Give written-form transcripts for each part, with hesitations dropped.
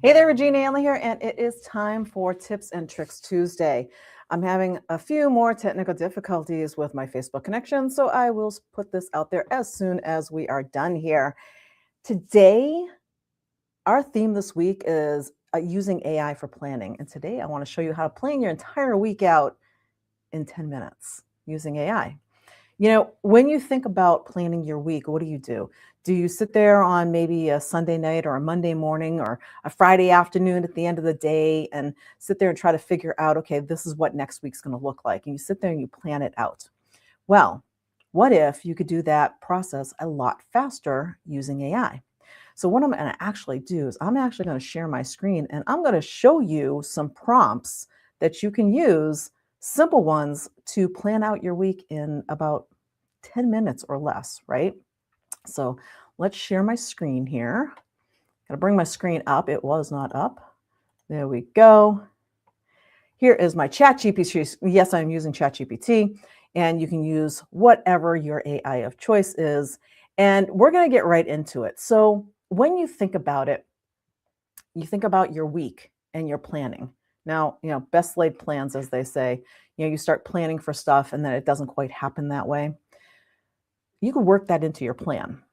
Hey there, Regina Anley here, and it is time for Tips and Tricks Tuesday. I'm having a few more technical difficulties with my Facebook connection, so I will put this out there as soon as we are done here. Today, our theme this week is using AI for planning, and today I want to show you how to plan your entire week out in 10 minutes using AI. When you think about planning your week, what do? Do you sit there on maybe a Sunday night or a Monday morning or a Friday afternoon at the end of the day and sit there and try to figure out, okay, this is what next week's going to look like? And you sit there and you plan it out. Well, what if you could do that process a lot faster using AI? So what I'm going to actually do is I'm actually going to share my screen and I'm going to show you some prompts that you can use, simple ones, to plan out your week in about 10 minutes or less, right? So let's share my screen here. Gotta bring my screen up. It was not up. There we go. Here is my ChatGPT. Yes, I'm using ChatGPT, and you can use whatever your AI of choice is. And we're going to get right into it. So when you think about it, you think about your week and your planning. Now, best laid plans, as they say. You start planning for stuff and then it doesn't quite happen that way. You can work that into your plan.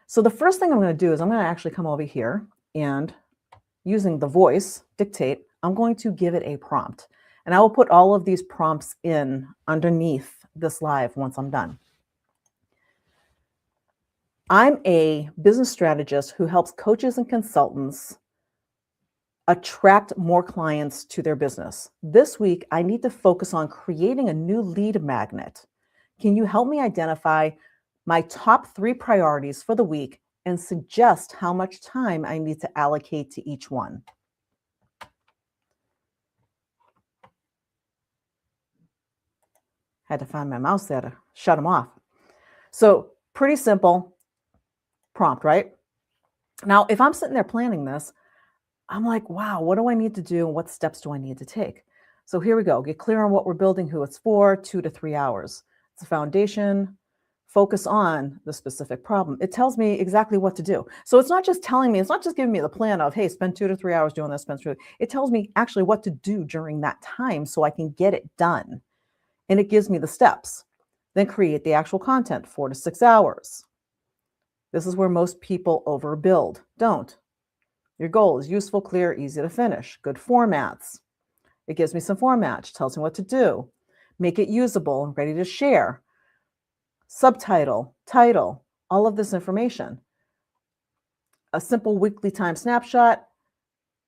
So the first thing I'm going to do is I'm going to actually come over here and using the voice dictate, I'm going to give it a prompt. And I will put all of these prompts in underneath this live once I'm done. I'm a business strategist who helps coaches and consultants attract more clients to their business. This week, I need to focus on creating a new lead magnet. Can you help me identify my top 3 priorities for the week and suggest how much time I need to allocate to each one? Had to find my mouse there to shut them off. So pretty simple prompt, right? Now, if I'm sitting there planning this, I'm like, wow, what do I need to do and what steps do I need to take? So here we go. Get clear on what we're building, who it's for, 2 to 3 hours. It's a foundation. Focus on the specific problem. It tells me exactly what to do. So it's not just telling me, it's not just giving me the plan of, hey, spend 2 to 3 hours doing this, it tells me actually what to do during that time so I can get it done. And it gives me the steps. Then create the actual content, 4 to 6 hours. This is where most people overbuild. Don't. Your goal is useful, clear, easy to finish. Good formats. It gives me some formats, tells me what to do. Make it usable, ready to share. Subtitle, title, all of this information. A simple weekly time snapshot.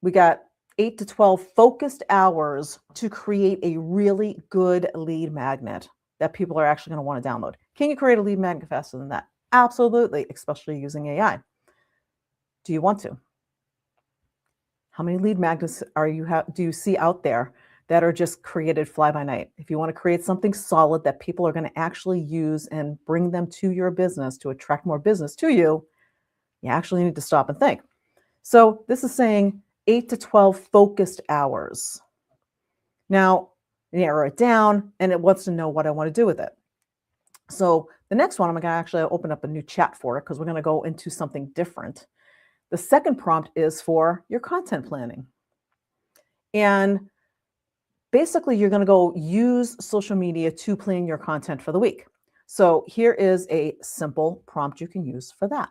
We got 8 to 12 focused hours to create a really good lead magnet that people are actually going to want to download. Can you create a lead magnet faster than that? Absolutely, especially using AI. Do you want to? How many lead magnets do you see out there that are just created fly by night? If you want to create something solid that people are going to actually use and bring them to your business to attract more business to you, you actually need to stop and think. So this is saying 8 to 12 focused hours. Now, narrow it down, and it wants to know what I want to do with it. So the next one, I'm going to actually open up a new chat for it because we're going to go into something different. The second prompt is for your content planning. And basically, you're going to go use social media to plan your content for the week. So here is a simple prompt you can use for that.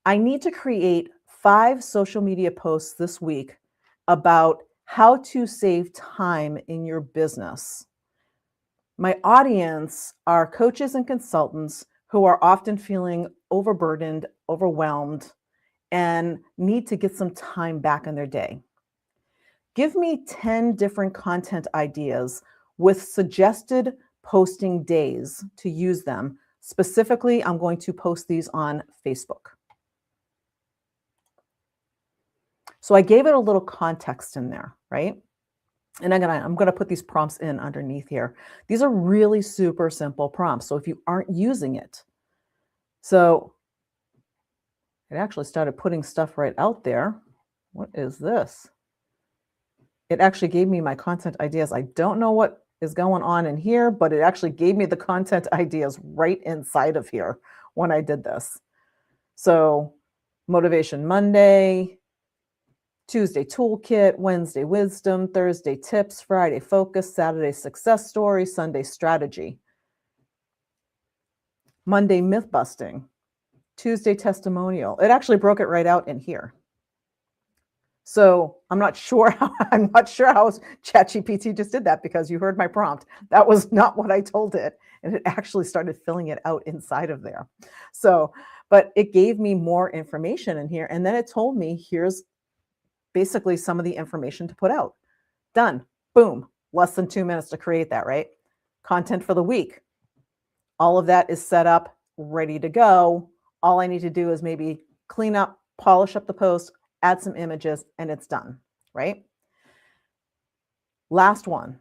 I need to create 5 social media posts this week about how to save time in your business. My audience are coaches and consultants who are often feeling overburdened, overwhelmed, and need to get some time back in their day. Give me 10 different content ideas with suggested posting days to use them. Specifically, I'm going to post these on Facebook. So I gave it a little context in there, right? And I'm going to put these prompts in underneath here. These are really super simple prompts. So if you aren't using it, so it actually started putting stuff right out there. What is this? It actually gave me my content ideas. I don't know what is going on in here, but it actually gave me the content ideas right inside of here when I did this. So Motivation Monday, Tuesday, toolkit. Wednesday, wisdom. Thursday, tips. Friday, focus. Saturday, success story. Sunday, strategy. Monday, myth busting. Tuesday, testimonial. It actually broke it right out in here. So I'm not sure how ChatGPT just did that, because you heard my prompt. That was not what I told it. And it actually started filling it out inside of there. So, but it gave me more information in here. And then it told me, here's basically some of the information to put out. Done. Boom. Less than 2 minutes to create that, right? Content for the week. All of that is set up, ready to go. All I need to do is maybe clean up, polish up the post, add some images, and it's done, right? Last one.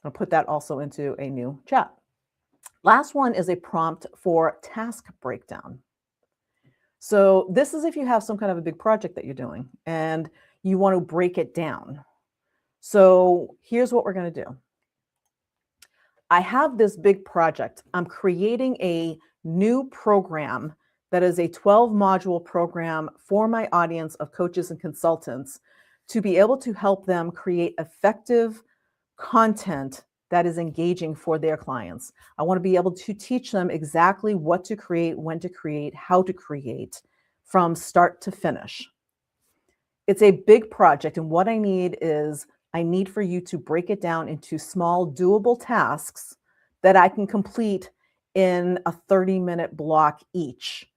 I'll put that also into a new chat. Last one is a prompt for task breakdown. So this is if you have some kind of a big project that you're doing and you want to break it down. So here's what we're going to do. I have this big project. I'm creating a new program that is a 12-module program for my audience of coaches and consultants to be able to help them create effective content that is engaging for their clients. I want to be able to teach them exactly what to create, when to create, how to create from start to finish. It's a big project, and what I need for you to break it down into small, doable tasks that I can complete in a 30-minute block each.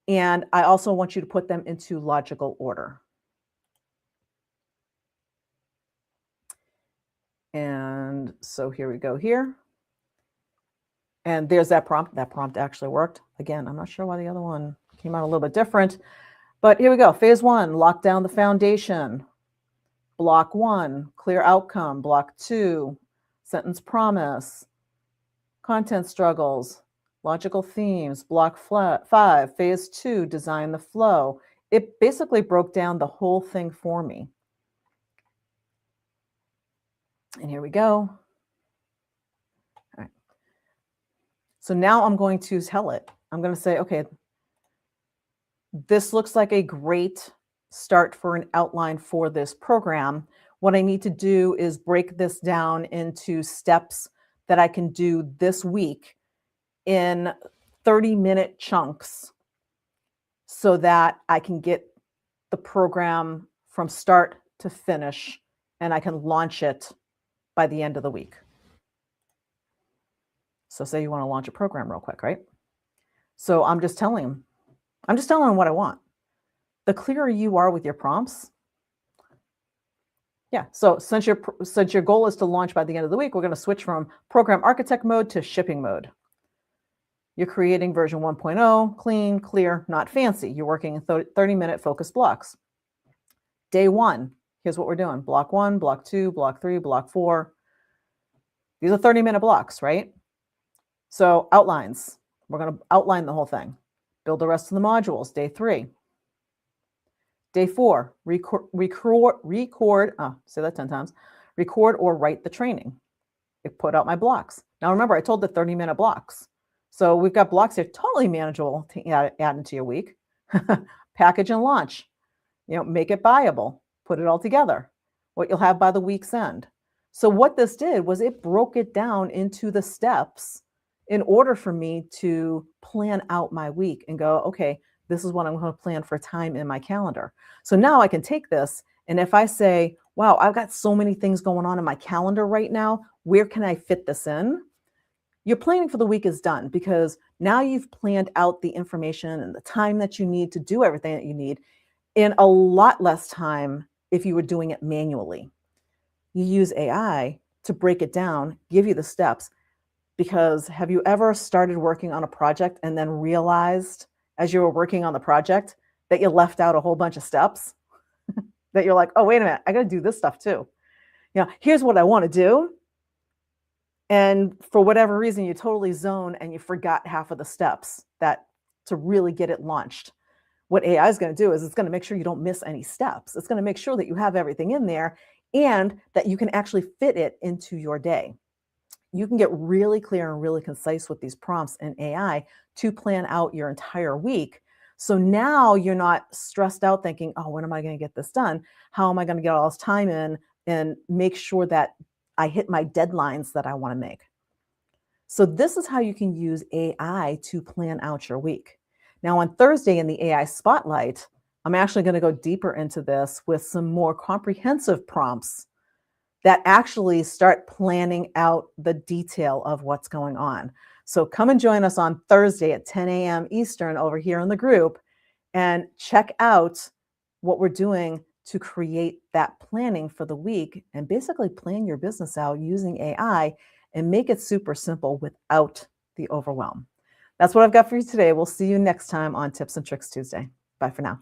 And I also want you to put them into logical order. And so here we go here. And there's that prompt. That prompt actually worked. Again, I'm not sure why the other one came out a little bit different, but here we go. Phase 1, lock down the foundation. Block 1, clear outcome. Block 2, sentence promise. Content struggles, logical themes. Block 5, phase 2, design the flow. It basically broke down the whole thing for me. And here we go. All right. So now I'm going to tell it. I'm going to say, okay, this looks like a great start for an outline for this program. What I need to do is break this down into steps that I can do this week in 30-minute chunks so that I can get the program from start to finish and I can launch it by the end of the week. So say you want to launch a program real quick, right? So I'm just telling them what I want. The clearer you are with your prompts. Yeah, so since your goal is to launch by the end of the week, we're going to switch from program architect mode to shipping mode. You're creating version 1.0, clean, clear, not fancy. You're working in 30-minute focus blocks. Day 1, here's what we're doing. Block 1, block 2, block 3, block 4. These are 30-minute blocks, right? So outlines. We're going to outline the whole thing. Build the rest of the modules. Day 3. Day 4, say that 10 times. Record or write the training. Put out my blocks. Now remember, I told the 30-minute blocks. So we've got blocks here, totally manageable to add into your week. Package and launch. Make it buyable. Put it all together. What you'll have by the week's end. So what this did was it broke it down into the steps in order for me to plan out my week and go, okay, this is what I'm going to plan for time in my calendar. So now I can take this, and if I say, wow, I've got so many things going on in my calendar right now, where can I fit this in? Your planning for the week is done because now you've planned out the information and the time that you need to do everything that you need in a lot less time if you were doing it manually. You use AI to break it down, give you the steps, because have you ever started working on a project and then realized as you were working on the project that you left out a whole bunch of steps? That you're like, oh, wait a minute, I got to do this stuff too. Here's what I want to do. And for whatever reason, you totally zone and you forgot half of the steps to really get it launched. What AI is going to do is it's going to make sure you don't miss any steps. It's going to make sure that you have everything in there and that you can actually fit it into your day. You can get really clear and really concise with these prompts in AI to plan out your entire week So now you're not stressed out thinking, oh, when am I going to get this done? How am I going to get all this time in and make sure that I hit my deadlines that I want to make? So, this is how you can use AI to plan out your week. Now, on Thursday in the AI Spotlight, I'm actually going to go deeper into this with some more comprehensive prompts that actually start planning out the detail of what's going on. So, come and join us on Thursday at 10 a.m. Eastern over here in the group and check out what we're doing to create that planning for the week and basically plan your business out using AI and make it super simple without the overwhelm. That's what I've got for you today. We'll see you next time on Tips and Tricks Tuesday. Bye for now.